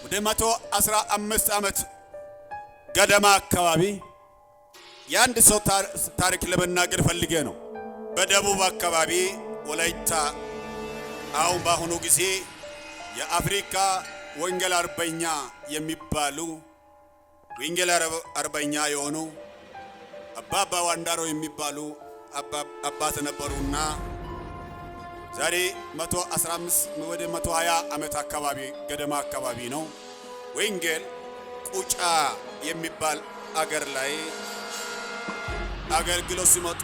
ወደ 115 ዓመት ገደማ አካባቢ የአንድ ሰው ታሪክ ለመናገር ፈልጌ ነው። በደቡብ አካባቢ ወላይታ አሁን በአሁኑ ጊዜ የአፍሪካ ወንጌል አርበኛ የሚባሉ ወንጌል አርበኛ የሆኑ አባባ ዋንዳሮ የሚባሉ አባት ነበሩና ዛሬ 115 ወደ 120 ዓመት አካባቢ ገደማ አካባቢ ነው ወንጌል ቁጫ የሚባል አገር ላይ አገልግሎት ሲመጡ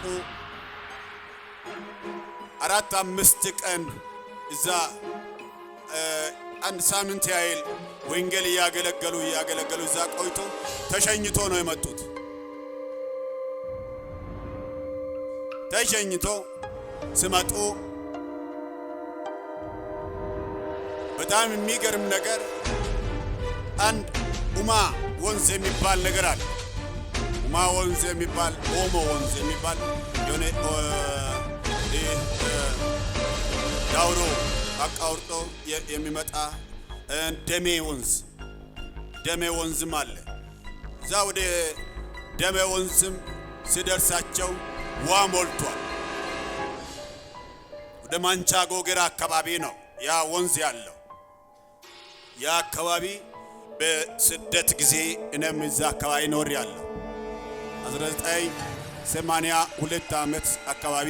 4-5 ቀን እዛ አንድ ሳምንት ያህል ወንጌል ያገለገሉ እዛ ቆይቶ ተሸኝቶ ነው የመጡት። ተሸኝቶ ሲመጡ በጣም የሚገርም ነገር አንድ ኡማ ወንዝ የሚባል ነገር አለ። ኡማ ወንዝ የሚባል ኦሞ ወንዝ የሚባል የሆነ ዳውሮ አቃውርጦ የሚመጣ ደሜ ወንዝም አለ። እዛ ወደ ደሜ ወንዝም ሲደርሳቸው ዋ ሞልቷል። ወደ ማንቻ ጎገራ አካባቢ ነው ያ ወንዝ ያለው። ያ አካባቢ በስደት ጊዜ እኔም እዛ አካባቢ ኖር ያለው 1982 ዓመት አካባቢ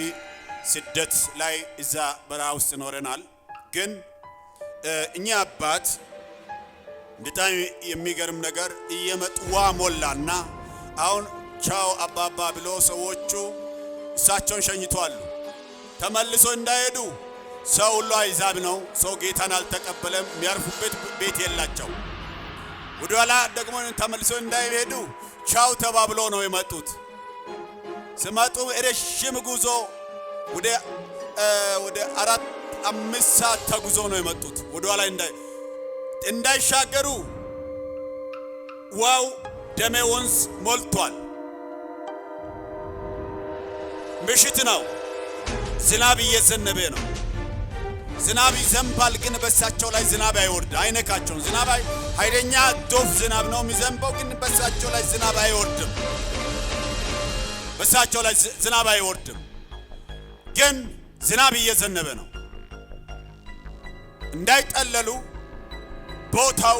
ስደት ላይ እዛ በረሃ ውስጥ ኖረናል። ግን እኛ አባት በጣም የሚገርም ነገር እየመጡ ዋ ሞላና አሁን ቻው አባባ ብሎ ሰዎቹ እሳቸውን ሸኝቷል። ተመልሶ እንዳይሄዱ ሰው ሁሉ አይዛብ ነው። ሰው ጌታን አልተቀበለም። የሚያርፉበት ቤት የላቸው። ወደኋላ ደግሞ ተመልሶ እንዳይሄዱ ቻው ተባብሎ ነው የመጡት። ሲመጡ ረጅም ጉዞ ወደ 4-5 ሰዓት ተጉዞ ነው የመጡት። ወደኋላ እንዳይሻገሩ ዋው ደሜ ወንዝ ሞልቷል። ምሽት ነው። ዝናብ እየዘነበ ነው። ዝናብ ይዘንባል፣ ግን በሳቸው ላይ ዝናብ አይወርድ አይነካቸውም። ዝናብ ኃይለኛ ዶፍ ዝናብ ነው የሚዘንበው፣ ግን በሳቸው ላይ ዝናብ አይወርድም። በሳቸው ላይ ዝናብ አይወርድም፣ ግን ዝናብ እየዘነበ ነው። እንዳይጠለሉ ቦታው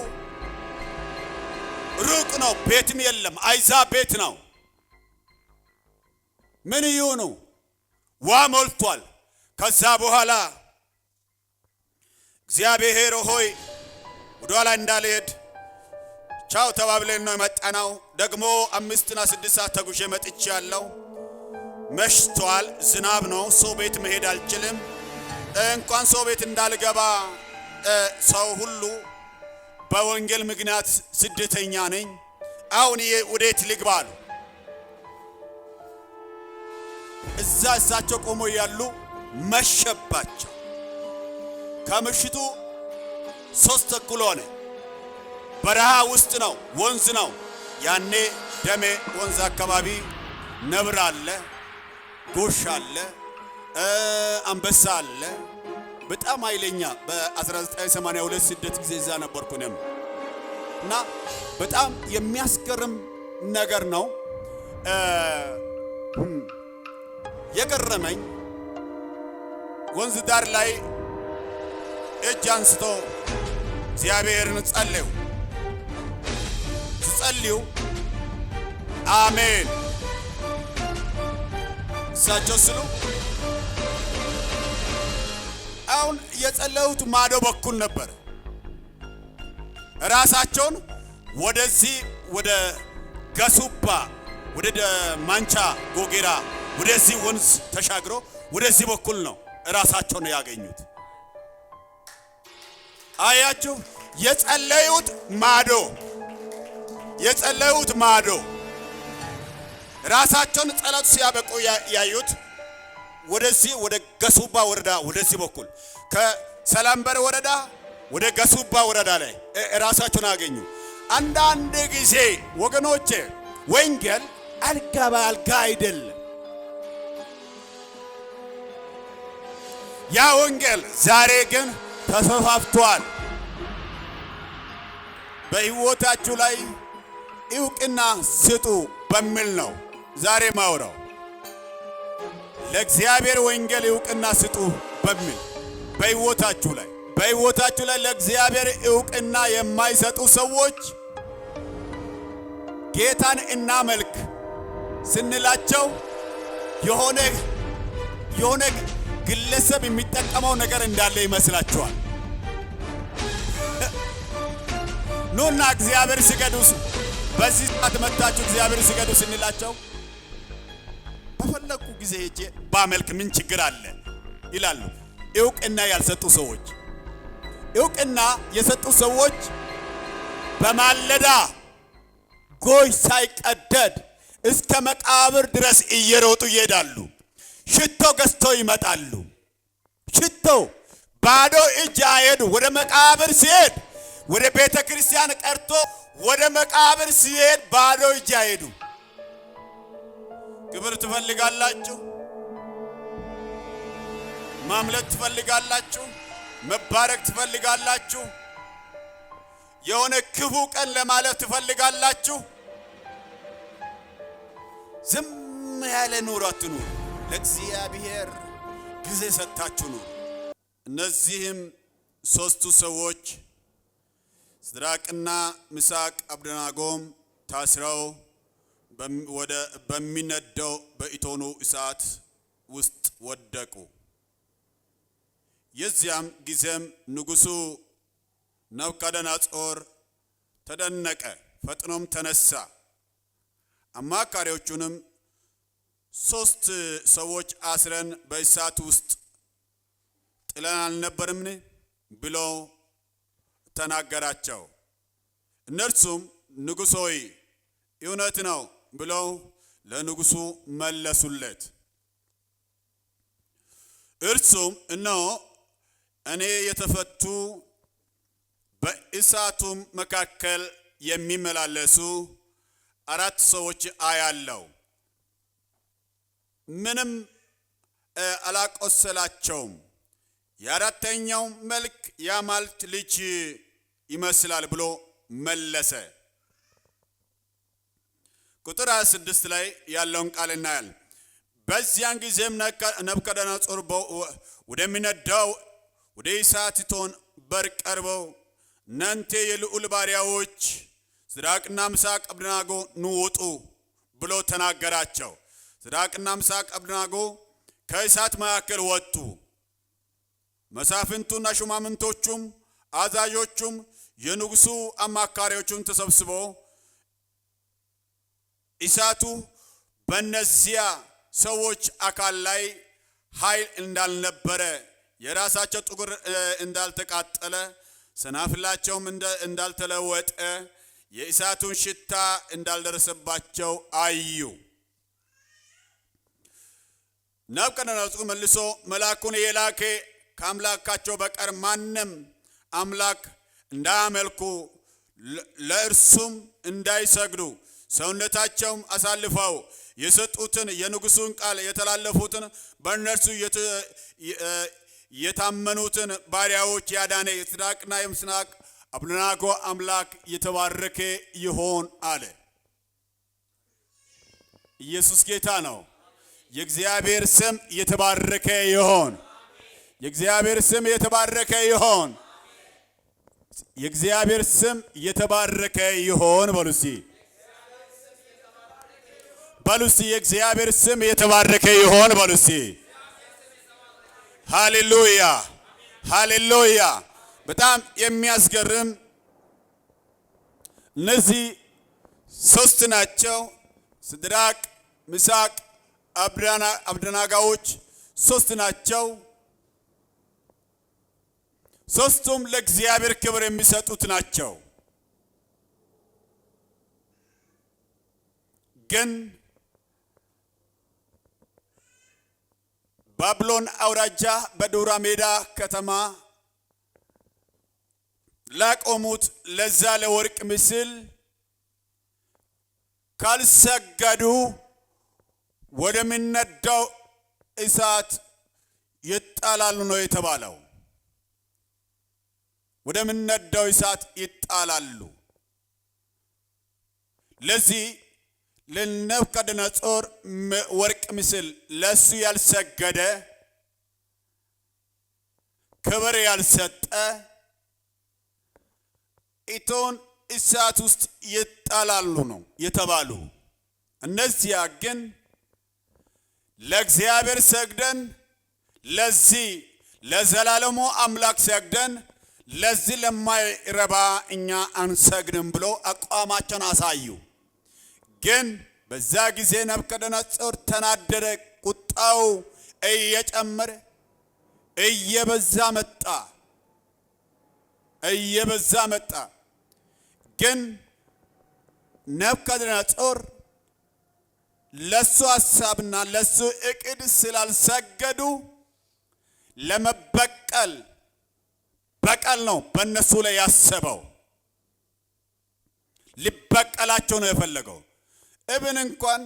ሩቅ ነው፣ ቤትም የለም፣ አይዛ ቤት ነው። ምን ይሁኑ ዋ ሞልቷል። ከዛ በኋላ እግዚአብሔር ሆይ ወደኋላ እንዳልሄድ ቻው ተባብለን ነው የመጣነው። ደግሞ 5-6 ሰዓት ተጉዤ መጥቻለሁ። መሽቷል፣ ዝናብ ነው፣ ሰው ቤት መሄድ አልችልም። እንኳን ሰው ቤት እንዳልገባ ሰው ሁሉ በወንጌል ምክንያት ስደተኛ ነኝ። አሁን ወዴት ልግባ አሉ። እዛ እሳቸው ቆሞ ያሉ መሸባቸው። ከምሽቱ 3 ተኩል ሆነ። በረሃ ውስጥ ነው፣ ወንዝ ነው። ያኔ ደሜ ወንዝ አካባቢ ነብር አለ፣ ጎሽ አለ፣ አንበሳ አለ። በጣም ኃይለኛ በ1982 ስደት ጊዜ እዛ ነበርኩ እኔም እና በጣም የሚያስገርም ነገር ነው የገረመኝ። ወንዝ ዳር ላይ እጅ አንስቶ እግዚአብሔርን ጸልዩ አሜን እሳቸው ስሉ አሁን የጸለዩት ማዶ በኩል ነበር። ራሳቸውን ወደዚህ ወደ ገሱባ ወደ ማንቻ ጎጌራ ወደዚህ ወንዝ ተሻግሮ ወደዚህ በኩል ነው ራሳቸውን ያገኙት። አያችሁ፣ የጸለዩት ማዶ ራሳቸውን ጸሎት ሲያበቁ ያዩት ወደዚህ ወደ ገሱባ ወረዳ ወደዚህ በኩል ከሰላምበር ወረዳ ወደ ገሱባ ወረዳ ላይ ራሳቸውን አገኙ። አንዳንድ ጊዜ ወገኖቼ ወንጌል አልጋ በአልጋ አይደለም። ያ ወንጌል ዛሬ ግን ተስፋፍቷል። በሕይወታችሁ ላይ ዕውቅና ስጡ በሚል ነው ዛሬ ማውራው። ለእግዚአብሔር ወንጌል ዕውቅና ስጡ በሚል በሕይወታችሁ ላይ ለእግዚአብሔር ዕውቅና የማይሰጡ ሰዎች ጌታን እናመልክ ስንላቸው የሆነ ግለሰብ የሚጠቀመው ነገር እንዳለ ይመስላችኋል። ኑና እግዚአብሔር ስገዱ፣ በዚህ ሰዓት መጣችሁ እግዚአብሔር ስገዱ ስንላቸው በፈለኩ ጊዜ ሄጄ ባመልክ ምን ችግር አለ ይላሉ። ዕውቅና ያልሰጡ ሰዎች፣ ዕውቅና የሰጡ ሰዎች በማለዳ ጎይ ሳይቀደድ እስከ መቃብር ድረስ እየሮጡ ይሄዳሉ። ሽቶ ገዝተው ይመጣሉ። ሽቶ ባዶ እጅ አይሄዱ። ወደ መቃብር ሲሄድ ወደ ቤተ ክርስቲያን ቀርቶ ወደ መቃብር ሲሄድ ባዶ እጅ አይሄዱ። ክብር ትፈልጋላችሁ? ማምለክ ትፈልጋላችሁ? መባረክ ትፈልጋላችሁ? የሆነ ክፉ ቀን ለማለት ትፈልጋላችሁ? ዝም ያለ ኑሮ አትኑሩ። ለእግዚአብሔር ጊዜ ሰጥታችሁ ኑሩ። እነዚህም ሦስቱ ሰዎች ሲድራቅና ሚሳቅ አብደናጎም ታስረው በሚነደው በእቶኑ እሳት ውስጥ ወደቁ። የዚያም ጊዜም ንጉሡ ናቡከደነፆር ተደነቀ፣ ፈጥኖም ተነሳ። አማካሪዎቹንም 3 ሰዎች አስረን በእሳት ውስጥ ጥለን አልነበርምን ብሎ ተናገራቸው። እነርሱም ንጉሥ ሆይ እውነት ነው ብለው ለንጉሡ መለሱለት። እርሱም እነሆ እኔ የተፈቱ በእሳቱም መካከል የሚመላለሱ 4 ሰዎች አያለው፣ ምንም አላቆሰላቸውም። የአራተኛው መልክ የአማልክት ልጅ ይመስላል ብሎ መለሰ። ቁጥር 26 ላይ ያለውን ቃል እናያለን። በዚያን ጊዜም ናቡከደነፆር ወደሚነዳው ወደ እሳት እቶን በር ቀርበው እናንተ የልዑል ባሪያዎች ሲድራቅና ሚሳቅ አብደናጎ ኑ ውጡ ብሎ ተናገራቸው። ሲድራቅና ሚሳቅ አብደናጎ ከእሳት መካከል ወጡ። መሳፍንቱና ሹማምንቶቹም አዛዦቹም የንጉሡ አማካሪዎቹም ተሰብስበው እሳቱ በእነዚያ ሰዎች አካል ላይ ኃይል እንዳልነበረ፣ የራሳቸው ጥቁር እንዳልተቃጠለ፣ ሰናፍላቸውም እንዳልተለወጠ፣ የእሳቱን ሽታ እንዳልደረሰባቸው አዩ። ናቡከደነፆር መልሶ መልአኩን የላከ ከአምላካቸው በቀር ማንም አምላክ እንዳያመልኩ ለእርሱም እንዳይሰግዱ ሰውነታቸውም አሳልፈው የሰጡትን የንጉሡን ቃል የተላለፉትን በእነርሱ የታመኑትን ባሪያዎች ያዳነ የሲድራቅና የሚሳቅ አብደናጎ አምላክ የተባረከ ይሆን አለ። ኢየሱስ ጌታ ነው። የእግዚአብሔር ስም የተባረከ ይሆን። የእግዚአብሔር ስም የተባረከ ይሆን። የእግዚአብሔር ስም የተባረከ ይሆን። በሉሲ የእግዚአብሔር ስም የተባረከ ይሆን። በሉሲ ሃሌሉያ ሃሌሉያ። በጣም የሚያስገርም እነዚህ 3 ናቸው። ሲድራቅ ሚሳቅ አብደናጎዎች 3 ናቸው። 3ቱም ለእግዚአብሔር ክብር የሚሰጡት ናቸው። ግን ባቢሎን አውራጃ በዱራ ሜዳ ከተማ ላቆሙት ለዛ ለወርቅ ምስል ካልሰገዱ ወደሚነዳው እሳት ይጣላሉ ነው የተባለው። ወደሚነዳው እሳት ይጣላሉ። ለዚህ ለነብከደነጾር ወርቅ ምስል ለሱ ያልሰገደ ክብር ያልሰጠ እቶን እሳት ውስጥ ይጣላሉ ነው የተባሉ። እነዚያ ግን ለእግዚአብሔር ሰግደን ለዚህ ለዘላለሙ አምላክ ሰግደን ለዚህ ለማይረባ እኛ አንሰግድም ብሎ አቋማቸውን አሳዩ። ግን በዛ ጊዜ ነብከደነጾር ተናደደ። ቁጣው እየጨመረ እየበዛ መጣ። ግን ነብከደነጾር ለሱ ሐሳብና ለሱ እቅድ ስላልሰገዱ ለመበቀል በቀል ነው በእነሱ ላይ ያሰበው። ሊበቀላቸው ነው የፈለገው። እብን እንኳን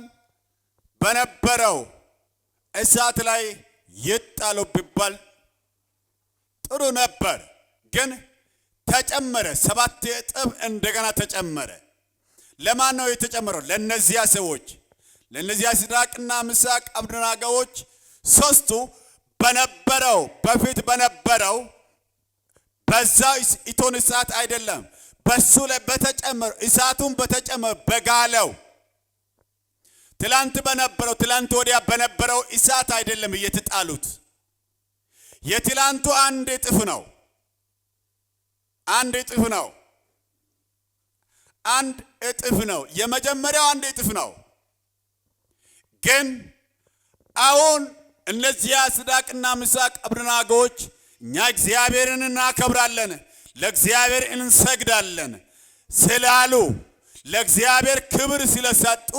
በነበረው እሳት ላይ ይጣሉ ቢባል ጥሩ ነበር። ግን ተጨመረ፣ 7 እጥፍ እንደገና ተጨመረ። ለማን ነው የተጨመረው? ለነዚያ ሰዎች፣ ለነዚያ ሲድራቅና ሚሳቅ አብደናጎዎች ሶስቱ በነበረው በፊት በነበረው በዛ እቶን እሳት አይደለም፣ በሱ ላይ በተጨመረ እሳቱን በተጨመረ በጋለው ትላንት ወዲያ በነበረው እሳት አይደለም እየተጣሉት። የትላንቱ አንድ እጥፍ ነው። የመጀመሪያው አንድ እጥፍ ነው። ግን አሁን እነዚያ ሲድራቅና ሚሳቅ አብደናጎዎች እኛ እግዚአብሔርን እናከብራለን፣ ለእግዚአብሔር እንሰግዳለን ስላሉ ለእግዚአብሔር ክብር ስለሰጡ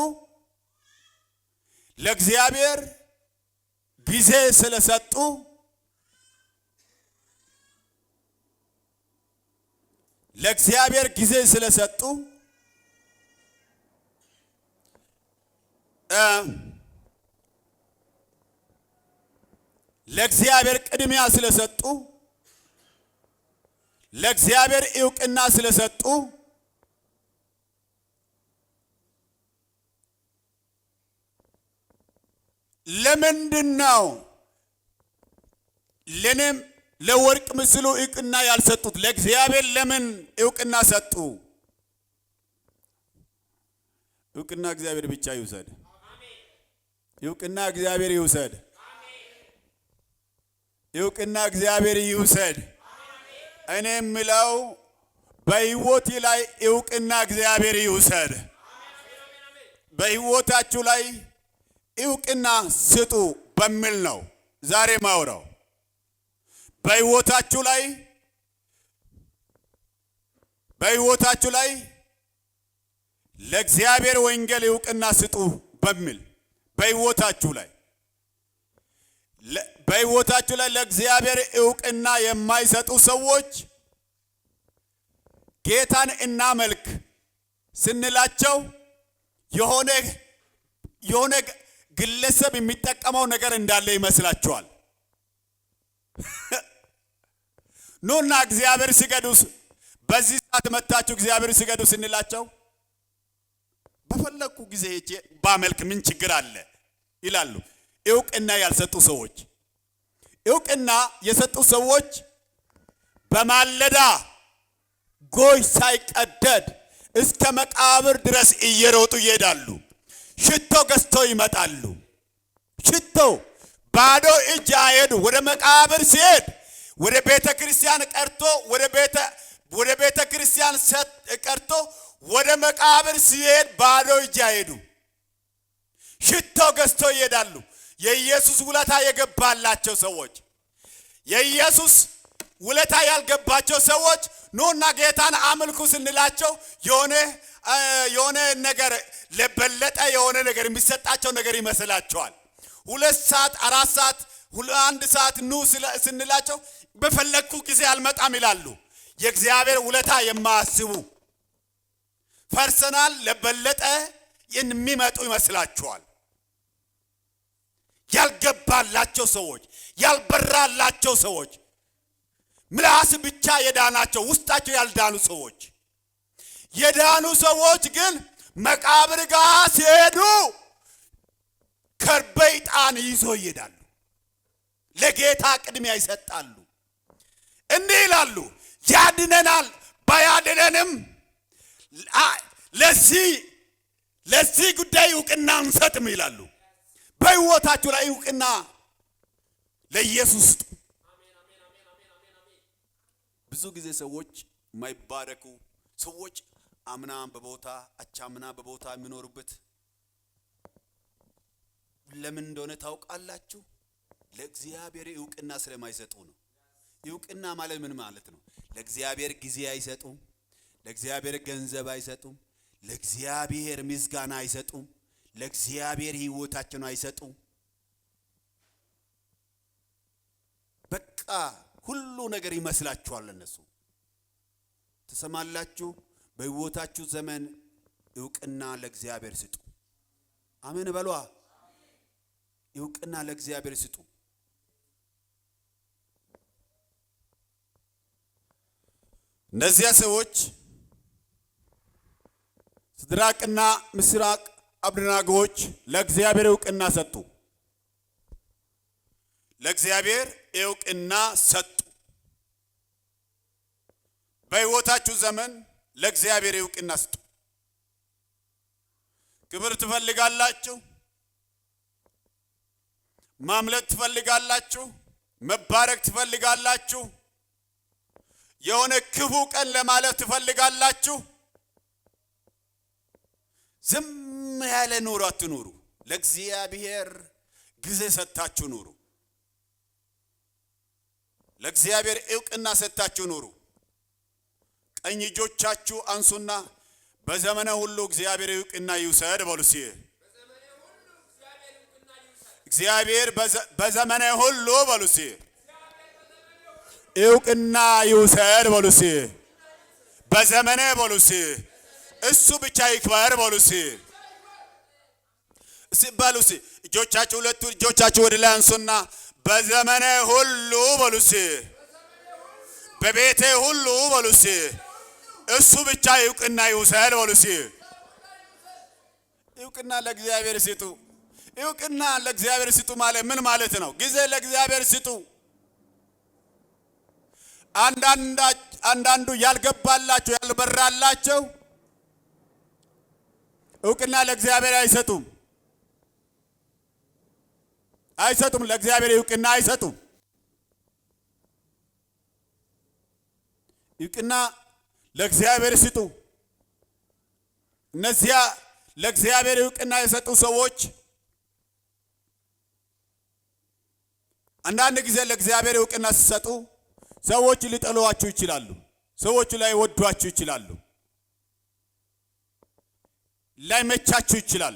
ለእግዚአብሔር ጊዜ ስለሰጡ ለእግዚአብሔር ቅድሚያ ስለሰጡ ለእግዚአብሔር ዕውቅና ስለሰጡ ለምንድነው ለኔም ለወርቅ ምስሉ ዕውቅና ያልሰጡት? ለእግዚአብሔር ለምን ዕውቅና ሰጡ? ዕውቅና እግዚአብሔር ብቻ ይውሰድ። ዕውቅና እግዚአብሔር ይውሰድ። ዕውቅና እግዚአብሔር ይውሰድ። እኔ የምለው በሕይወቴ ላይ ዕውቅና እግዚአብሔር ይውሰድ። በሕይወታችሁ ላይ ዕውቅና ስጡ በሚል ነው ዛሬ ማውራው። በሕይወታችሁ ላይ ለእግዚአብሔር ወንጌል ዕውቅና ስጡ በሚል በሕይወታችሁ ላይ ለእግዚአብሔር ዕውቅና የማይሰጡ ሰዎች ጌታን እናመልክ ስንላቸው የሆነ ግለሰብ የሚጠቀመው ነገር እንዳለ ይመስላችኋል። ኑና እግዚአብሔር ስገዱ፣ በዚህ ሰዓት መጣችሁ እግዚአብሔር ስገዱ ስንላቸው በፈለኩ ጊዜ ሄጄ ባመልክ ምን ችግር አለ ይላሉ። ዕውቅና ያልሰጡ ሰዎች። ዕውቅና የሰጡ ሰዎች በማለዳ ጎሽ ሳይቀደድ እስከ መቃብር ድረስ እየሮጡ ይሄዳሉ። ሽቶ ገዝተው ይመጣሉ። ሽቶ ባዶ እጅ አይሄዱ። ወደ መቃብር ሲሄድ ወደ ቤተ ክርስቲያን ቀርቶ ወደ ቤተ ክርስቲያን ቀርቶ ወደ መቃብር ሲሄድ ባዶ እጅ አይሄዱ። ሽቶ ገዝተው ይሄዳሉ። የኢየሱስ ውለታ የገባላቸው ሰዎች፣ የኢየሱስ ውለታ ያልገባቸው ሰዎች ኑና ጌታን አምልኩ ስንላቸው የሆነ ነገር ለበለጠ የሆነ ነገር የሚሰጣቸው ነገር ይመስላቸዋል። 2 ሰዓት 4 ሰዓት 1 ሰዓት ኑ ስንላቸው በፈለኩ ጊዜ አልመጣም ይላሉ። የእግዚአብሔር ውለታ የማያስቡ ፐርሰናል ለበለጠ የሚመጡ ይመስላቸዋል። ያልገባላቸው ሰዎች፣ ያልበራላቸው ሰዎች፣ ምላስ ብቻ የዳናቸው ውስጣቸው ያልዳኑ ሰዎች። የዳኑ ሰዎች ግን መቃብር ጋር ሲሄዱ ከርቤ ዕጣን ይዞ ይሄዳሉ። ለጌታ ቅድሚያ ይሰጣሉ። እንዲህ ይላሉ፣ ያድነናል ባያድነንም ለዚህ ጉዳይ እውቅና እንሰጥም ይላሉ። በሕይወታችሁ ላይ እውቅና ለኢየሱስ። ብዙ ጊዜ ሰዎች የማይባረኩ ሰዎች አምና በቦታ አቻምና በቦታ የሚኖሩበት ለምን እንደሆነ ታውቃላችሁ? ለእግዚአብሔር እውቅና ስለማይሰጡ ነው። እውቅና ማለት ምን ማለት ነው? ለእግዚአብሔር ጊዜ አይሰጡም፣ ለእግዚአብሔር ገንዘብ አይሰጡም፣ ለእግዚአብሔር ምስጋና አይሰጡም፣ ለእግዚአብሔር ሕይወታቸውን አይሰጡም። በቃ ሁሉ ነገር ይመስላችኋል እነሱ። ተሰማላችሁ? በሕይወታችሁ ዘመን እውቅና ለእግዚአብሔር ስጡ። አሜን በሏ። እውቅና ለእግዚአብሔር ስጡ። እነዚያ ሰዎች ሲድራቅና ሚሳቅ አብደናጎዎች ለእግዚአብሔር እውቅና ሰጡ። ለእግዚአብሔር እውቅና ሰጡ። በሕይወታችሁ ዘመን ለእግዚአብሔር እውቅና ስጡ። ክብር ትፈልጋላችሁ? ማምለክ ትፈልጋላችሁ? መባረክ ትፈልጋላችሁ? የሆነ ክፉ ቀን ለማለት ትፈልጋላችሁ? ዝም ያለ ኑሮ አትኑሩ። ለእግዚአብሔር ጊዜ ሰጥታችሁ ኑሩ። ለእግዚአብሔር እውቅና ሰጥታችሁ ኑሩ። ቀኝ እጆቻችሁ አንሱና በዘመነ ሁሉ እግዚአብሔር እውቅና ይውሰድ በሉ። እግዚአብሔር በዘመነ ሁሉ በሉ። እውቅና ይውሰድ በሉ። በዘመነ በሉ። እሱ ብቻ ይክበር በሉ። ሲባሉ እጆቻችሁ ሁለቱ እጆቻችሁ ወደ ላይ አንሱና በዘመነ ሁሉ በሉ። በቤቴ ሁሉ በሉ። እሱ ብቻ እውቅና ይውሰድ በሉ። እውቅና ለእግዚአብሔር ስጡ። እውቅና ለእግዚአብሔር ስጡ ማለት ምን ማለት ነው? ጊዜ ለእግዚአብሔር ስጡ። አንዳንዱ ያልገባላቸው ያልበራላቸው እውቅና ለእግዚአብሔር አይሰጡም። ለእግዚአብሔር እውቅና አይሰጡም። እውቅና ለእግዚአብሔር ስጡ። እነዚያ ለእግዚአብሔር እውቅና የሰጡ ሰዎች አንዳንድ ጊዜ ለእግዚአብሔር እውቅና ሲሰጡ ሰዎች ሊጠሏችሁ ይችላሉ። ሰዎች ላይ ወዷችሁ ይችላሉ። ላይመቻችሁ ይችላል።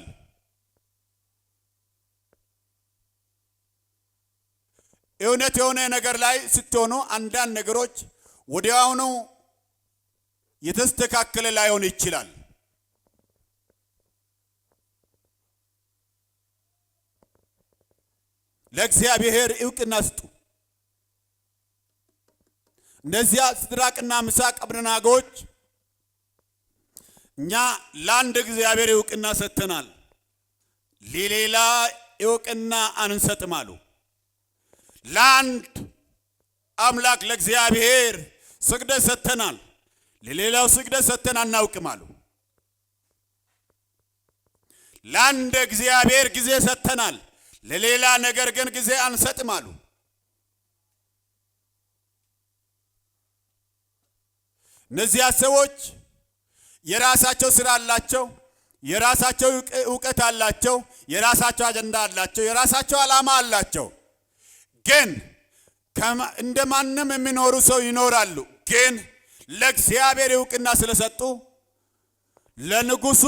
እውነት የሆነ ነገር ላይ ስትሆኑ አንዳንድ ነገሮች ወዲያውኑ የተስተካከለ ላይሆን ይችላል። ለእግዚአብሔር እውቅና ስጡ። እነዚያ ሲድራቅና ሚሳቅ አብደናጎዎች እኛ ለአንድ እግዚአብሔር እውቅና ሰጥተናል፣ ለሌላ እውቅና አንሰጥም አሉ። ለአንድ አምላክ ለእግዚአብሔር ስግደት ሰጥተናል፣ ለሌላው ስግደት ሰጥተን አናውቅም አሉ። ለአንድ እግዚአብሔር ጊዜ ሰጥተናል፣ ለሌላ ነገር ግን ጊዜ አንሰጥም አሉ። እነዚያ ሰዎች የራሳቸው ስራ አላቸው፣ የራሳቸው እውቀት አላቸው፣ የራሳቸው አጀንዳ አላቸው፣ የራሳቸው ዓላማ አላቸው። ግን እንደማንም የሚኖሩ ሰው ይኖራሉ። ግን ለእግዚአብሔር እውቅና ስለሰጡ ለንጉሱ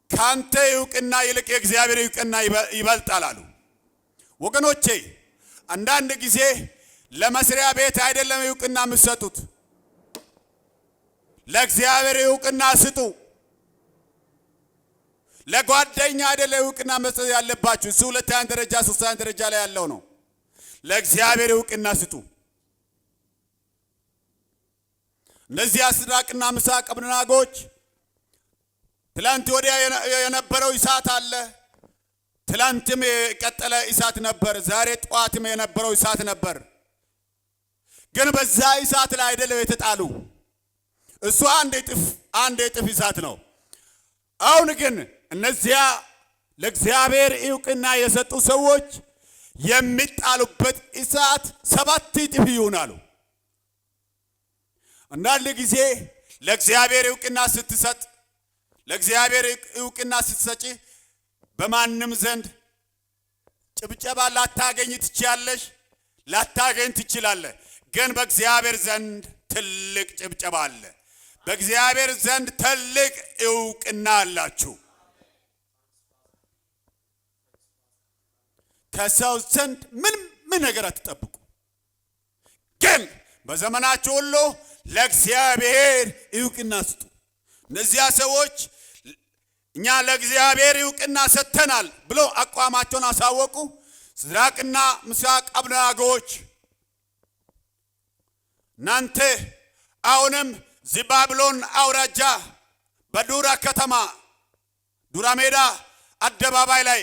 ካንተ እውቅና ይልቅ የእግዚአብሔር እውቅና ይበልጣል አሉ። ወገኖቼ አንዳንድ ጊዜ ለመስሪያ ቤት አይደለም እውቅና የምትሰጡት፣ ለእግዚአብሔር እውቅና ስጡ። ለጓደኛ አይደለም እውቅና መስጠት ያለባችሁ። እሱ ሁለተኛ ደረጃ ሶስተኛ ደረጃ ላይ ያለው ነው። ለእግዚአብሔር እውቅና ስጡ። እነዚህ ሲድራቅና ሚሳቅ አብደናጎዎች ትላንት ወዲያ የነበረው እሳት አለ። ትላንትም የቀጠለ እሳት ነበር። ዛሬ ጠዋትም የነበረው እሳት ነበር። ግን በዛ እሳት ላይ አይደለም የተጣሉ። እሱ አንድ እጥፍ እሳት ነው። አሁን ግን እነዚያ ለእግዚአብሔር ዕውቅና የሰጡ ሰዎች የሚጣሉበት እሳት 7 እጥፍ ይሆናሉ። አንዳንድ ጊዜ ለእግዚአብሔር ዕውቅና ስትሰጥ፣ ለእግዚአብሔር ዕውቅና ስትሰጪ በማንም ዘንድ ጭብጨባ ላታገኝ ትችያለሽ፣ ላታገኝ ትችላለህ። ግን በእግዚአብሔር ዘንድ ትልቅ ጭብጨባ አለ። በእግዚአብሔር ዘንድ ትልቅ ዕውቅና አላችሁ። ከሰው ዘንድ ምን ነገር አትጠብቁ። ግን በዘመናችሁ ሁሉ ለእግዚአብሔር ዕውቅና ስጡ። እነዚያ ሰዎች እኛ ለእግዚአብሔር ዕውቅና ሰጥተናል ብሎ አቋማቸውን አሳወቁ። ሲድራቅና ሚሳቅ አብደናጎዎች እናንተ አሁንም በባቢሎን አውራጃ በዱራ ከተማ ዱራ ሜዳ አደባባይ ላይ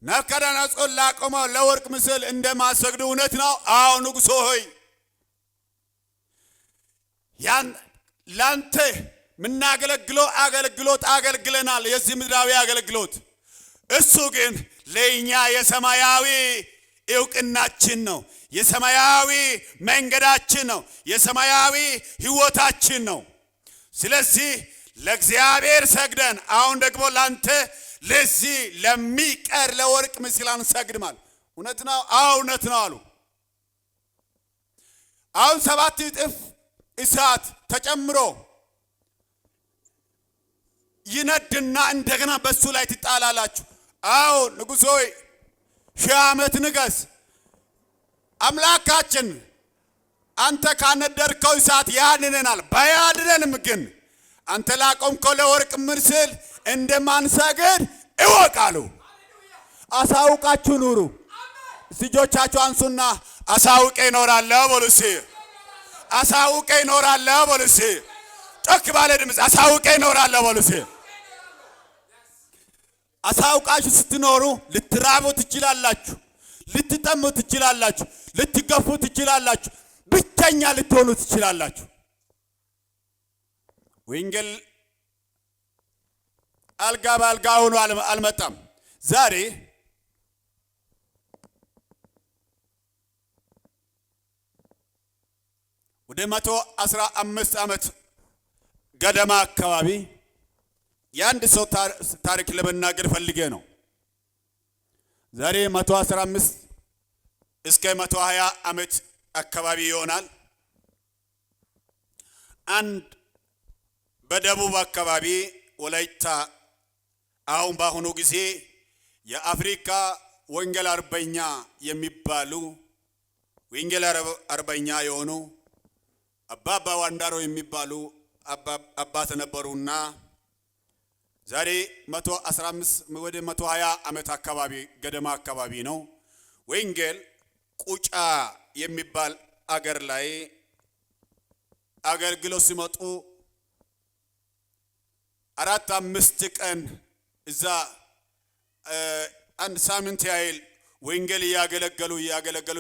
ናቡከደነፆር ላቆመው ለወርቅ ምስል እንደማሰግዱ እውነት ነው? አዎ ንጉሥ ሆይ ላንተ ምናገለግለው አገልግሎት አገልግለናል፣ የዚህ ምድራዊ አገልግሎት። እሱ ግን ለኛ የሰማያዊ ዕውቅናችን ነው፣ የሰማያዊ መንገዳችን ነው፣ የሰማያዊ ሕይወታችን ነው። ስለዚህ ለእግዚአብሔር ሰግደን አሁን ደግሞ ላንተ ለዚህ ለሚቀር ለወርቅ ምስል አንሰግድም አሉ። እውነት ነው? አዎ እውነት ነው አሉ። አሁን 7 እጥፍ እሳት ተጨምሮ ይነድና እንደገና በሱ ላይ ትጣላላችሁ። አዎ ንጉሥ ሆይ 1000 ዓመት ንገስ። አምላካችን አንተ ካነደርከው እሳት ያድነናል። ባያድነንም ግን አንተ ላቆምከው ለወርቅ ምስል እንደማንሰግድ እወቃሉ። አሳውቃችሁ ኑሩ። እጆቻችሁ አንሱና አሳውቄ እኖራለሁ በሉ እስኪ። አሳውቄ እኖራለሁ በሉ እስኪ። ጮክ ባለ ድምፅ አሳውቄ እኖራለሁ በሉ እስኪ። አሳውቃችሁ ስትኖሩ ልትራቡ ትችላላችሁ፣ ልትጠሙ ትችላላችሁ፣ ልትገፉ ትችላላችሁ፣ ብቸኛ ልትሆኑ ትችላላችሁ። ወንጌል አልጋ ባልጋ ሆኖ አልመጣም። ዛሬ ወደ 115 ዓመት ገደማ አካባቢ የአንድ ሰው ታሪክ ለመናገር ፈልጌ ነው። ዛሬ 115 እስከ 120 ዓመት አካባቢ ይሆናል። አንድ በደቡብ አካባቢ ወላይታ አሁን በአሁኑ ጊዜ የአፍሪካ ወንጌል አርበኛ የሚባሉ ወንጌል አርበኛ የሆኑ አባባ ዋንዳሮ የሚባሉ አባት ነበሩና ዛሬ 115 ወደ 120 ዓመት አካባቢ ገደማ አካባቢ ነው። ወንጌል ቁጫ የሚባል አገር ላይ አገልግሎት ሲመጡ 4-5 ቀን እዛ አንድ ሳምንት ያህል ወንጌል ያገለገሉ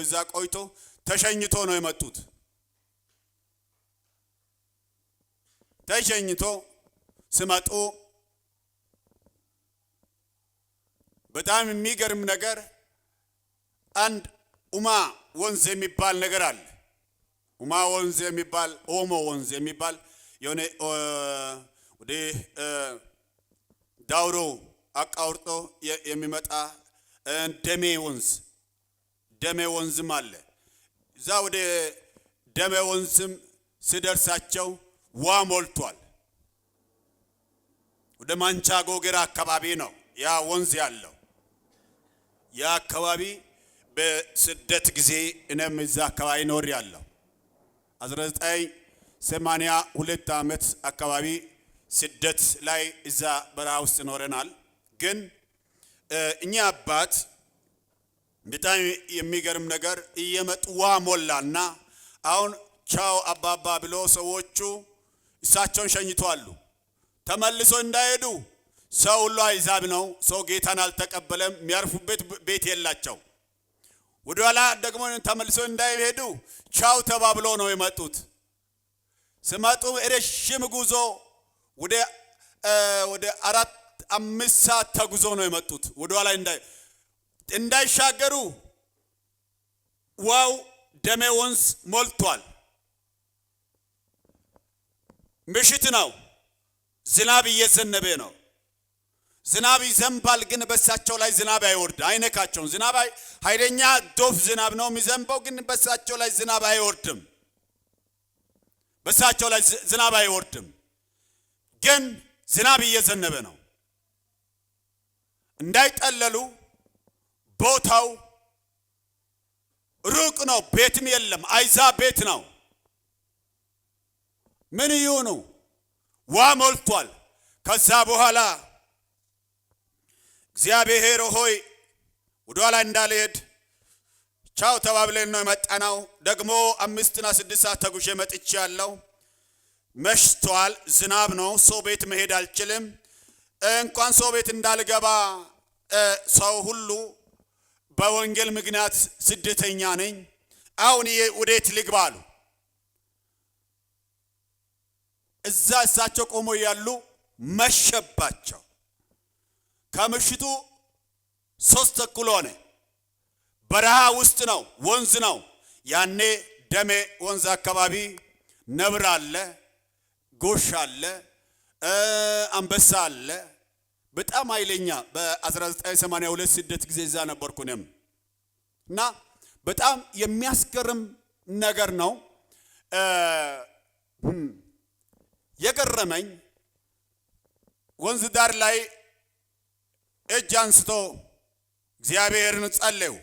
እዛ ቆይቶ ተሸኝቶ ነው የመጡት። ተሸኝቶ ሲመጡ በጣም የሚገርም ነገር አንድ ኡማ ወንዝ የሚባል ነገር አለ። ኡማ ወንዝ የሚባል ኦሞ ወንዝ የሚባል የሆነ ወደ ዳውሮ አቃውርጦ የሚመጣ ደሜ ወንዝም አለ። እዛ ወደ ደሜ ወንዝም ሲደርሳቸው ዋ ሞልቷል። ወደ ማንቻ ጎገራ አካባቢ ነው ያ ወንዝ ያለው። ያ አካባቢ በስደት ጊዜ እኔም እዛ አካባቢ ኖር ያለው 1982 ዓመት አካባቢ ስደት ላይ እዛ በረሃ ውስጥ ኖረናል። ግን እኛ አባት በጣም የሚገርም ነገር እየመጡ ዋ ሞላና አሁን ቻው አባባ ብሎ ሰዎቹ እሳቸውን ሸኝተዋል። ተመልሶ እንዳይሄዱ ሰው ሁሉ አሕዛብ ነው። ሰው ጌታን አልተቀበለም። የሚያርፉበት ቤት የላቸው። ወደ ኋላ ደግሞ ተመልሶ እንዳይሄዱ ቻው ተባብሎ ነው የመጡት። ሲመጡ ረጅም ጉዞ ወደ 4-5 ሰዓት ተጉዞ ነው የመጡት። ወደ ኋላ እንዳይሻገሩ ዋው ደሜ ወንዝ ሞልቷል። ምሽት ነው። ዝናብ እየዘነበ ነው። ዝናብ ይዘንባል፣ ግን በሳቸው ላይ ዝናብ አይወርድ አይነካቸውም። ዝናብ ኃይለኛ ዶፍ ዝናብ ነው የሚዘንበው፣ ግን በሳቸው ላይ ዝናብ አይወርድም። በሳቸው ላይ ዝናብ አይወርድም፣ ግን ዝናብ እየዘነበ ነው። እንዳይጠለሉ ቦታው ሩቅ ነው። ቤትም የለም። አሕዛብ ቤት ነው። ምን ይሁኑ? ውሃ ሞልቷል። ከዛ በኋላ እግዚአብሔር ሆይ ወደ ኋላ እንዳልሄድ ቻው ተባብለን ነው የመጣነው። ደግሞ 5-6 ሰዓት ተጉዤ መጥቻለሁ። መሽቷል። ዝናብ ነው። ሰው ቤት መሄድ አልችልም። እንኳን ሰው ቤት እንዳልገባ ሰው ሁሉ በወንጌል ምክንያት ስደተኛ ነኝ። አሁን ወዴት ልግባ አሉ። እዛ እሳቸው ቆሞ ያሉ መሸባቸው። ከምሽቱ 3 ተኩል ሆነ። በረሃ ውስጥ ነው፣ ወንዝ ነው። ያኔ ደሜ ወንዝ አካባቢ ነብር አለ፣ ጎሽ አለ፣ አንበሳ አለ። በጣም ኃይለኛ በ1982 ስደት ጊዜ እዛ ነበርኩ እኔም እና በጣም የሚያስገርም ነገር ነው። የገረመኝ ወንዝ ዳር ላይ እጅ አንስቶ እግዚአብሔርን ጸለዩ።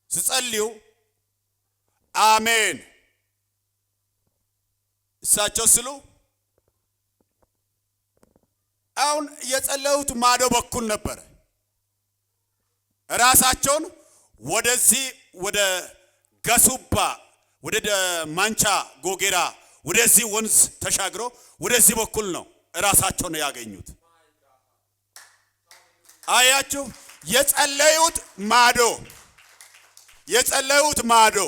ሲጸልዩ አሜን እሳቸው ስሉ አሁን የጸለዩት ማዶ በኩል ነበር። ራሳቸውን ወደዚህ ወደ ገሱባ ወደ ማንቻ ጎጌራ ወደዚህ ወንዝ ተሻግሮ ወደዚህ በኩል ነው ራሳቸውን ያገኙት። አያችሁ፣ የጸለዩት ማዶ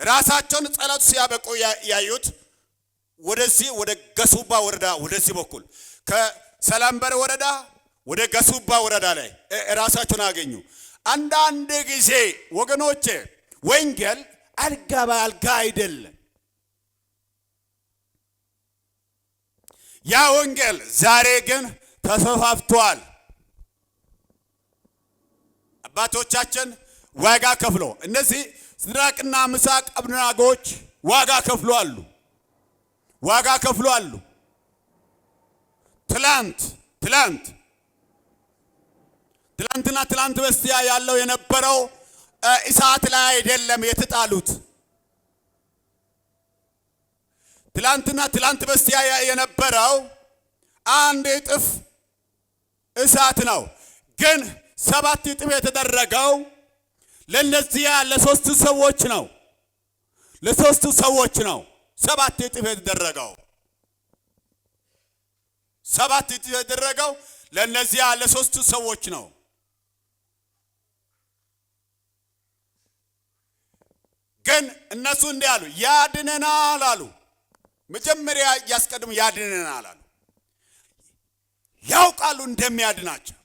ራሳቸውን ጸሎት ሲያበቁ ያዩት ወደዚህ ወደ ገሱባ ወረዳ ወደዚህ በኩል ከሰላምበር ወረዳ ወደ ገሱባ ወረዳ ላይ ራሳቸውን አገኙ። አንዳንድ ጊዜ ወገኖቼ ወንጌል አልጋ በአልጋ አይደለም። ያ ወንጌል ዛሬ ግን ተስፋፍቷል። አባቶቻችን ዋጋ ከፍሎ እነዚህ ሲድራቅና ሚሳቅ አብደናጎች ዋጋ ከፍሎ አሉ። ትላንት በስቲያ ያለው የነበረው እሳት ላይ አይደለም የተጣሉት። ትላንት በስቲያ የነበረው አንድ እጥፍ እሳት ነው። ግን 7 እጥፍ የተደረገው ለነዚያ ለሶስቱ ሰዎች ነው። 7 እጥፍ የተደረገው 7 እጥፍ የተደረገው ለነዚያ ለሶስቱ ሰዎች ነው። ግን እነሱ እንዲህ አሉ፣ ያድነናል አሉ። መጀመሪያ ያስቀድሙ ያድነናል አሉ። ያውቃሉ እንደሚያድናቸው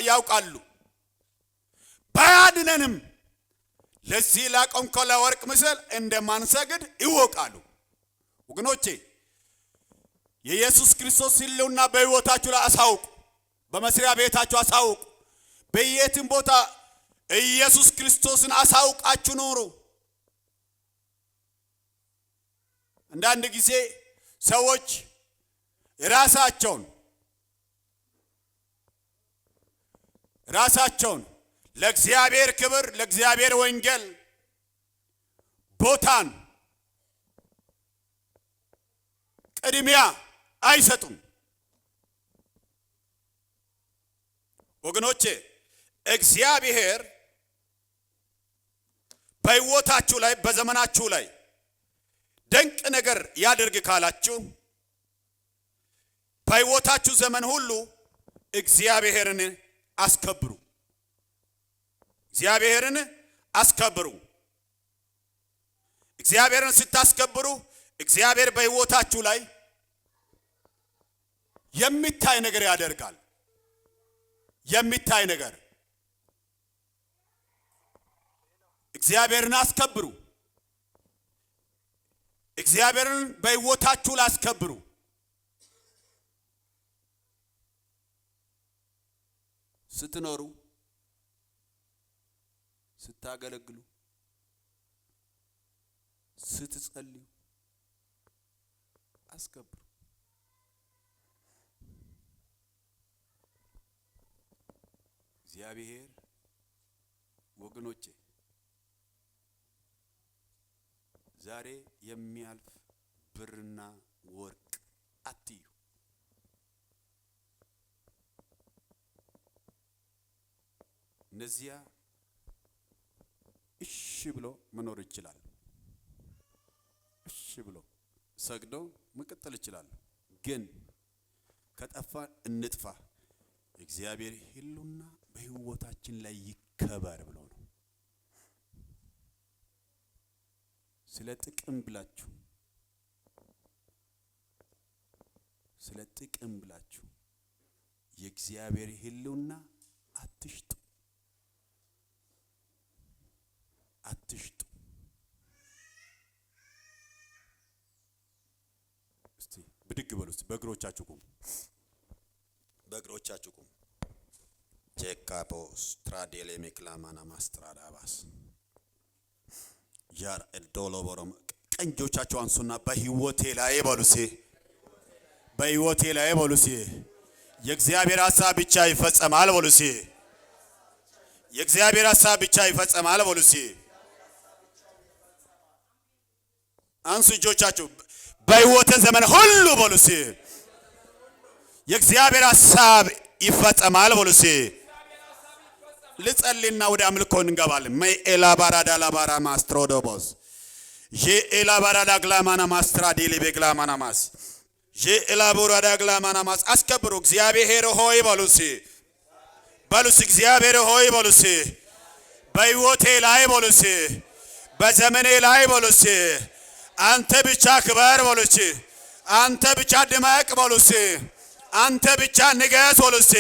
ያውቃሉ። ባያድነንም ለዚህ ላቆምከው ለወርቅ ምስል እንደማንሰግድ ይወቃሉ። ወገኖቼ የኢየሱስ ክርስቶስ ሕልውና በሕይወታችሁ ላይ አሳውቁ። በመስሪያ ቤታችሁ አሳውቁ። በየትም ቦታ ኢየሱስ ክርስቶስን አሳውቃችሁ ኑሩ። አንዳንድ ጊዜ ሰዎች ራሳቸውን ለእግዚአብሔር ክብር ለእግዚአብሔር ወንጌል ቦታን ቅድሚያ አይሰጡም። ወገኖቼ እግዚአብሔር በሕይወታችሁ ላይ በዘመናችሁ ላይ ድንቅ ነገር ያድርግ ካላችሁ በሕይወታችሁ ዘመን ሁሉ እግዚአብሔርን አስከብሩ። እግዚአብሔርን አስከብሩ። እግዚአብሔርን ስታስከብሩ እግዚአብሔር በሕይወታችሁ ላይ የሚታይ ነገር ያደርጋል። የሚታይ ነገር እግዚአብሔርን አስከብሩ። እግዚአብሔርን በሕይወታችሁ ላይ አስከብሩ። ስትኖሩ፣ ስታገለግሉ፣ ስትጸልዩ አስከብሩ። እግዚአብሔር ወገኖቼ ዛሬ የሚያልፍ ብርና ወርቅ አትዩ። እነዚያ እሺ ብሎ መኖር ይችላል። እሺ ብሎ ሰግዶ መቀጠል ይችላል። ግን ከጠፋ እንጥፋ፣ እግዚአብሔር ሕልውና በሕይወታችን ላይ ይከበር ብሎ ነው። ስለ ጥቅም ብላችሁ የእግዚአብሔር ሕልውና አትሽጡ። እስቲ ብድግ በሉ። እስቲ በእግሮቻችሁ ቁሙ። ቼካፖስ ትራዴሌ ሜክላማና ማስትራዳባስ ያር ኤልዶሎቦሮም ቀንጆቻችሁ አንሱና በሕይወቴ ላይ በሉሲ፣ በሕይወቴ ላይ በሉሲ የእግዚአብሔር ሐሳብ ብቻ ይፈጸማል በሉሲ፣ የእግዚአብሔር ሐሳብ ብቻ ይፈጸማል በሉሲ። አንሱ እጆቻችሁ። በሕይወቴ ዘመን ሁሉ በሉሲ የእግዚአብሔር ሐሳብ ይፈጸማል በሉሲ። ልጸልይና ወደ አምልኮ እንገባለን። ማይኤላ ባራዳ ላባራ ማስትሮዶቦስ ጄኤላ ባራዳ ግላማና ማስትራዲሊ በግላማና ማስ ጄኤላ ባራዳ ግላማና ማስ አስከብሩ። እግዚአብሔር ሆይ በሉሲ፣ እግዚአብሔር ሆይ በሉሲ፣ በሕይወቴ ላይ በሉሲ፣ በዘመኔ ላይ በሉሲ አንተ ብቻ ክበር በሉሲ፣ አንተ ብቻ ድመቅ በሉሲ፣ አንተ ብቻ ንገስ በሉሲ፣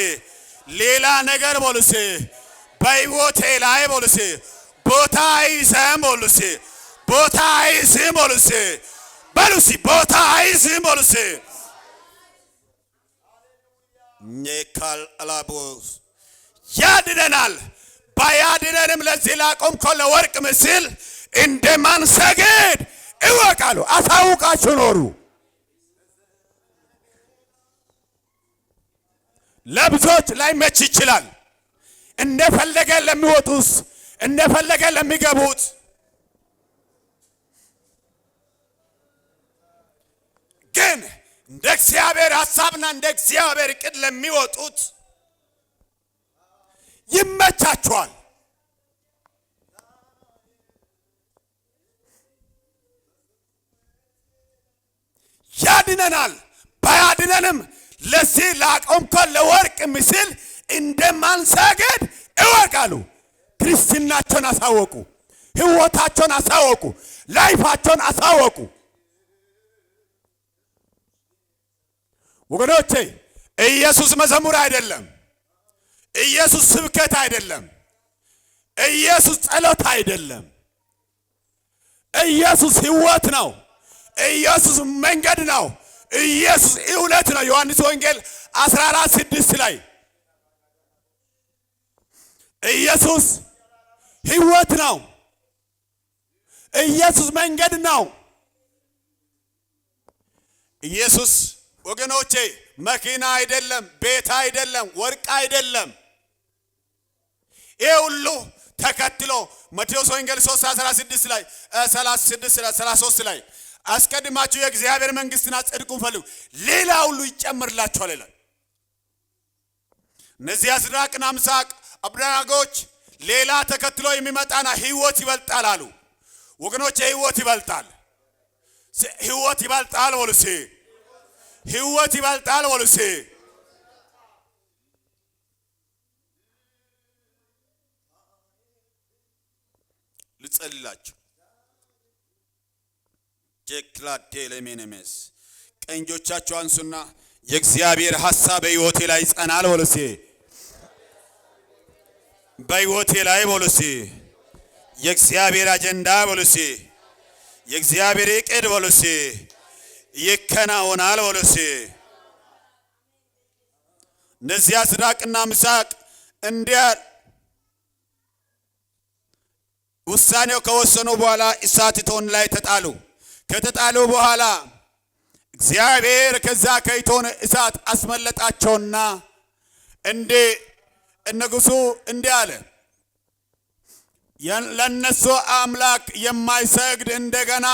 ሌላ ነገር በሉሲ በሕይወቴ ላይ በሉሲ ቦታ አይስም በሉሲ፣ ቦታ አይስም በሉሲ፣ ቦታ አይስም በሉሲ። ኔካል አላቦስ ያድነናል። ባያድነንም ለዚህ ላቆምከው ለወርቅ ምስል እንደማንሰግድ እወቃሉ። አሳውቃችሁ ኖሩ። ለብዙዎች ላይ መች ይችላል። እንደፈለገ ለሚወጡስ፣ እንደፈለገ ለሚገቡት ግን እንደ እግዚአብሔር ሐሳብና እንደ እግዚአብሔር ዕቅድ ለሚወጡት ይመቻቸዋል። ያድነናል። ባያድነንም ለዚህ ላቆምከው ለወርቅ ምስል እንደማንሰግድ እወቃሉ። ክርስትናቸውን አሳወቁ፣ ሕይወታቸውን አሳወቁ፣ ላይፋቸውን አሳወቁ። ወገኖቼ ኢየሱስ መዝሙር አይደለም፣ ኢየሱስ ስብከት አይደለም፣ ኢየሱስ ጸሎት አይደለም። ኢየሱስ ሕይወት ነው። ኢየሱስ መንገድ ነው። ኢየሱስ እውነት ነው። ዮሐንስ ወንጌል 14:6 ላይ ኢየሱስ ሕይወት ነው። ኢየሱስ መንገድ ነው። ኢየሱስ ወገኖቼ መኪና አይደለም፣ ቤት አይደለም፣ ወርቅ አይደለም። ይሄ ሁሉ ተከትሎ ማቴዎስ ወንጌል 3:16 ላይ 33 ላይ አስቀድማችሁ የእግዚአብሔር መንግስትና ጽድቁን ፈልጉ ሌላ ሁሉ ይጨመርላችኋል ይላል። እነዚህ ሲድራቅና ሚሳቅ አብደናጎች ሌላ ተከትሎ የሚመጣና ሕይወት ይበልጣል አሉ። ወገኖቼ ህይወት ይበልጣል። ህይወት ይበልጣል ወልሴ ህይወት ይበልጣል ወልሴ ልጸልላችሁ ጀክላዴ ለሜነመስ ቀንጆቻችሁ አንሱና የእግዚአብሔር ሐሳብ በህይወቴ ላይ ጸናል ወልሴ በህይወቴ ላይ ወልሴ የእግዚአብሔር አጀንዳ ወልሴ የእግዚአብሔር ዕቅድ ወልሴ ይከናወናል ወልሴ እነዚያ ሲድራቅና ሚሳቅ እንዲያ ውሳኔው ከወሰኑ በኋላ እሳት እቶን ላይ ተጣሉ። ከተጣሉ በኋላ እግዚአብሔር ከዛ ከእቶን እሳት አስመለጣቸውና ንጉሡ እንዲህ አለ፣ ለነሱ አምላክ የማይሰግድ እንደገና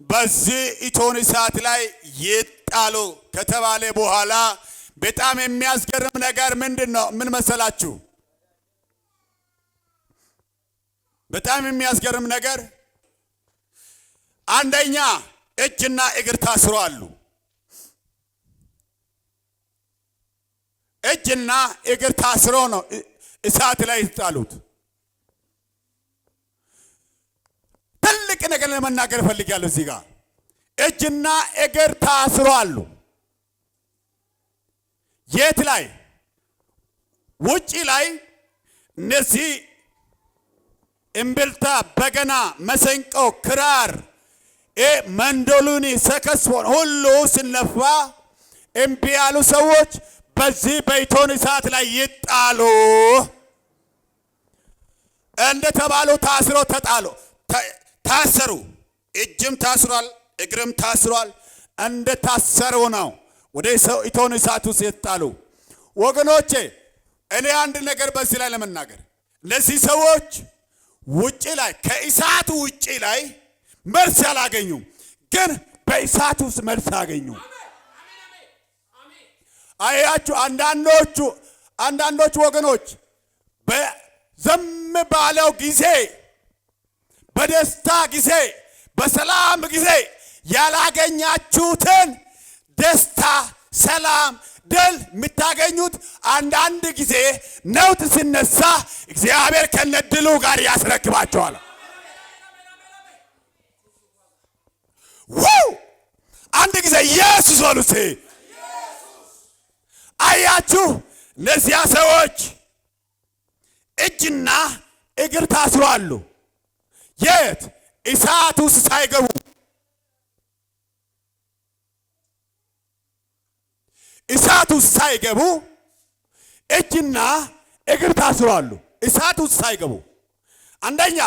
በዚህ እቶን እሳት ላይ ይጣሉ ከተባለ በኋላ በጣም የሚያስገርም ነገር ምንድነው? ምን መሰላችሁ? በጣም የሚያስገርም ነገር አንደኛ እጅና እግር ታስረዋል። እጅና እግር ታስሮ ነው እሳት ላይ የተጣሉት። ትልቅ ነገር ለመናገር ፈልጋለሁ እዚህ ጋር እጅና እግር ታስረዋል። የት ላይ? ውጪ ላይ እነዚህ እምብልታ፣ በገና፣ መሰንቆ፣ ክራር፣ መንዶሉኒ፣ ሰከስፎን ሁሉ ሲነፋ እምቢ ያሉ ሰዎች በዚህ በእቶን እሳት ላይ ይጣሉ እንደተባሉ ታስሮ ተጣሉ። ታሰሩ። እጅም ታስሯል፣ እግርም ታስሯል። እንደታሰሩ ነው ወደ እቶን እሳት ውስጥ ይጣሉ። ወገኖቼ እኔ አንድ ነገር በዚህ ላይ ለመናገር እነዚህ ሰዎች ውጪ ላይ ከእሳቱ ውጪ ላይ መልስ ያላገኙም፣ ግን በእሳቱ ውስጥ መልስ አገኙ። አያችሁ አንዳንዶቹ ወገኖች በዘም ባለው ጊዜ፣ በደስታ ጊዜ፣ በሰላም ጊዜ ያላገኛችሁትን ደስታ፣ ሰላም፣ ድል የምታገኙት አንዳንድ ጊዜ ነውጥ ሲነሳ እግዚአብሔር ከነድሉ ጋር ያስረክባቸዋል። አንድ ጊዜ ኢየሱስ ወሉሴ አያችሁ እነዚያ ሰዎች እጅና እግር ታስሯል። የት? እሳት ውስጥ ሳይገቡ እሳት ውስጥ ሳይገቡ እጅና እግር ታስሯል። እሳት ውስጥ ሳይገቡ አንደኛ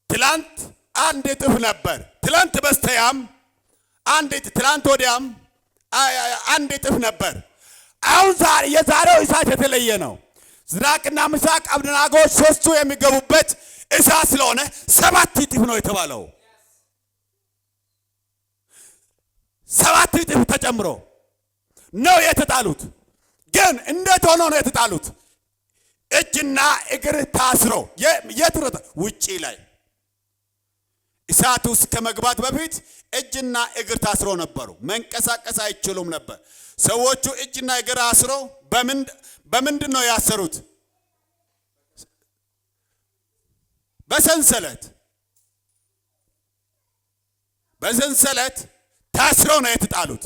ትላንት አንድ እጥፍ ነበር። ትላንት በስተያም ትላንት ወዲያም አንድ እጥፍ ነበር። አሁን የዛሬው እሳት የተለየ ነው። ሲድራቅና ሚሳቅ አብደናጎ ሶስቱ የሚገቡበት እሳት ስለሆነ 7 እጥፍ ነው የተባለው። 7 እጥፍ ተጨምሮ ነው የተጣሉት። ግን እንዴት ሆኖ ነው የተጣሉት? እጅና እግር ታስሮ የትረታ ውጪ ላይ እሳት ውስጥ ከመግባት በፊት እጅና እግር ታስሮ ነበሩ። መንቀሳቀስ አይችሉም ነበር። ሰዎቹ እጅና እግር አስሮ በምንድን ነው ያሰሩት? በሰንሰለት ታስረው ነው የተጣሉት።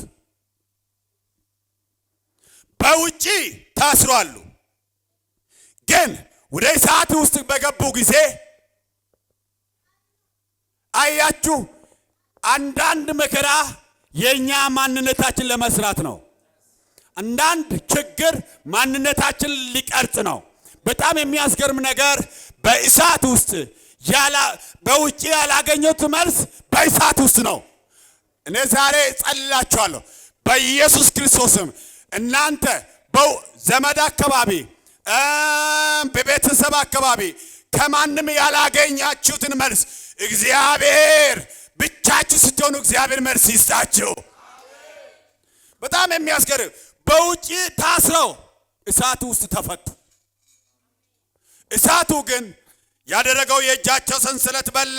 በውጪ ታስሯሉ። ግን ወደ እሳት ውስጥ በገቡ ጊዜ አያችሁ አንዳንድ መከራ የኛ ማንነታችን ለመስራት ነው። አንዳንድ ችግር ማንነታችን ሊቀርጽ ነው። በጣም የሚያስገርም ነገር በእሳት ውስጥ በውጪ ያላገኙት መልስ በእሳት ውስጥ ነው። እኔ ዛሬ ጸልላችኋለሁ በኢየሱስ ክርስቶስም እናንተ በዘመድ አካባቢ በቤተሰብ አካባቢ ከማንም ያላገኛችሁትን መልስ እግዚአብሔር ብቻችሁ ስትሆኑ እግዚአብሔር መልስ ይስጣችሁ። በጣም የሚያስገርም በውጪ ታስረው እሳቱ ውስጥ ተፈቱ። እሳቱ ግን ያደረገው የእጃቸው ሰንሰለት በላ፣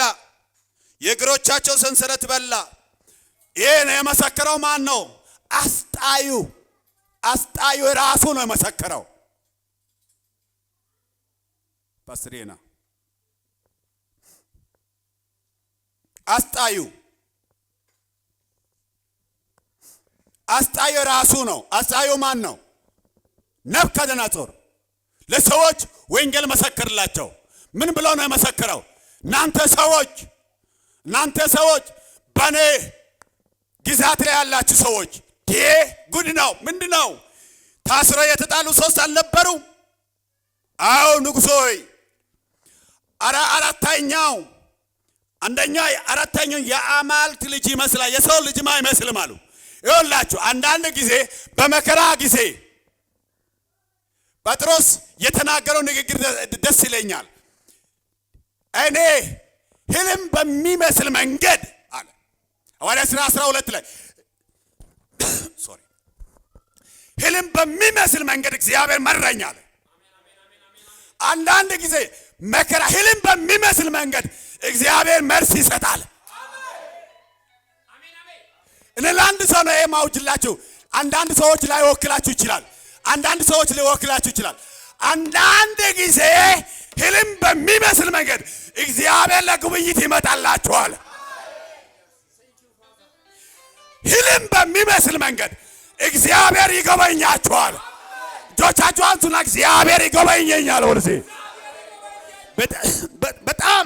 የእግሮቻቸው ሰንሰለት በላ። ይሄን የመሰከረው ማን ነው? አስጣዩ። አስጣዩ ራሱ ነው የመሰከረው። ፓስተሬና አስጣዩ ራሱ ነው። አስጣዩ ማን ነው? ናቡከደነፆር ለሰዎች ወንጌል መሰከረላቸው። ምን ብሎ ነው የመሰከረው? እናንተ ሰዎች በኔ ግዛት ላይ ያላችሁ ሰዎች ጉድ ነው። ምንድነው? ታስረው የተጣሉ ሶስት አልነበሩ? አዎ ንጉሥ ሆይ አራተኛው የአማልክት ልጅ ይመስላል፣ የሰው ልጅማ አይመስልም አሉ። ይኸውላችሁ አንዳንድ ጊዜ በመከራ ጊዜ ጴጥሮስ የተናገረው ንግግር ደስ ይለኛል። እኔ ህልም በሚመስል መንገድ አለ ሐዋርያት ሥራ 12 ላይ ህልም በሚመስል መንገድ እግዚአብሔር መራኝ አለ። አንዳንድ ጊዜ መከራ ህልም በሚመስል መንገድ እግዚአብሔር መልስ ይሰጣል። እኔ ለአንድ ሰው ነው የማውጅላችሁ። አንዳንድ ሰዎች ላይ ወክላችሁ ይችላል። አንዳንድ ሰዎች ሊወክላችሁ ይችላል። አንዳንድ ጊዜ ህልም በሚመስል መንገድ እግዚአብሔር ለጉብኝት ይመጣላችኋል። ህልም በሚመስል መንገድ እግዚአብሔር ይጎበኛችኋል። እጆቻችሁ አንሱና እግዚአብሔር ይጎበኘኛል ወርሲ በጣም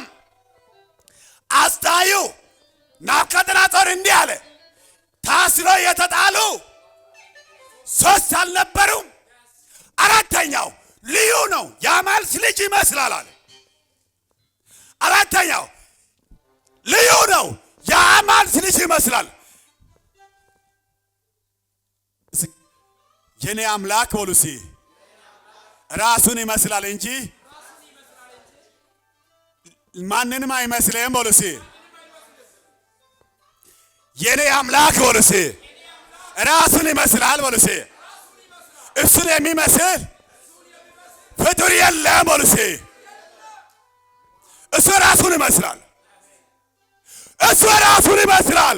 አስጣዩ ናቡከደነፆር እንዲህ አለ። ታስረው የተጣሉ ሶስት አልነበሩም? አራተኛው ልዩ ነው፣ የአማልክት ልጅ ይመስላል አለ። አራተኛው ልዩ ነው፣ የአማልክት ልጅ ይመስላል። የኔ አምላክ ወሉሲ ራሱን ይመስላል እንጂ ማንንም አይመስልም። ወሉሲ የኔ አምላክ ወሉሲ ራሱን ይመስላል። ወሉሲ እሱን የሚመስል ፍጡር የለም። ወሉሲ እሱ ራሱን ይመስላል። እሱ ራሱን ይመስላል።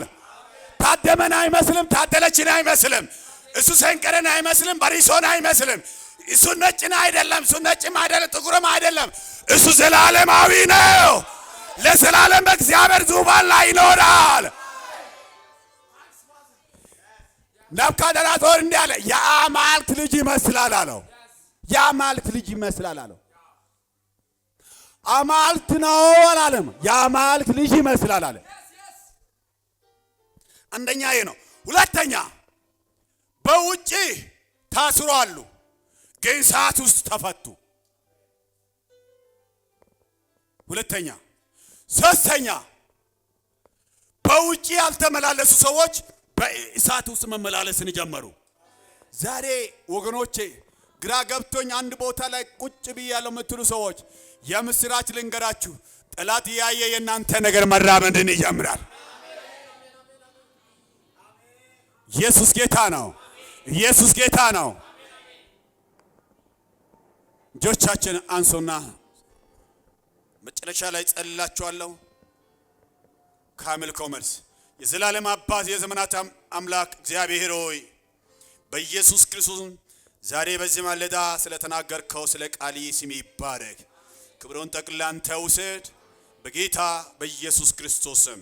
ታደመን አይመስልም፣ ታደለችን አይመስልም። እሱ ሰንቀረን አይመስልም፣ በሪሶን አይመስልም። እሱ ነጭን አይደለም፣ እሱ ነጭም አይደለም፣ ጥቁርም አይደለም። እሱ ዘላለማዊ ነው። ለዘላለም በእግዚአብሔር ዙፋን ላይ ይኖራል። ናቡከደነፆር እንዲህ አለ፣ የአማልክት ልጅ ይመስላል አለው። የአማልክት ልጅ ይመስላል አለው። አማልክት ነው አላለም፣ የአማልክት ልጅ ይመስላል አለ። አንደኛ ይሄ ነው። ሁለተኛ በውጪ ታስሮ አሉ፣ ግን ሰዓት ውስጥ ተፈቱ። ሁለተኛ። ሶስተኛ በውጪ ያልተመላለሱ ሰዎች በእሳት ውስጥ መመላለስን ጀመሩ። ዛሬ ወገኖቼ ግራ ገብቶኝ አንድ ቦታ ላይ ቁጭ ብያለሁ የምትሉ ሰዎች የምስራች ልንገራችሁ፣ ጠላት ያየ የእናንተ ነገር መራመድን ይጀምራል። ኢየሱስ ጌታ ነው። ኢየሱስ ጌታ ነው። እጆቻችን አንሶና መጨረሻ ላይ ጸልላችኋለሁ። ካምልኮ መልስ የዘላለም አባት የዘመናት አምላክ እግዚአብሔር ሆይ በኢየሱስ ክርስቶስ ዛሬ በዚህ ማለዳ ስለተናገርከው ስለ ቃል ስም ይባረክ። ክብሩን ጠቅላላ አንተ ውሰድ በጌታ በኢየሱስ ክርስቶስ ስም።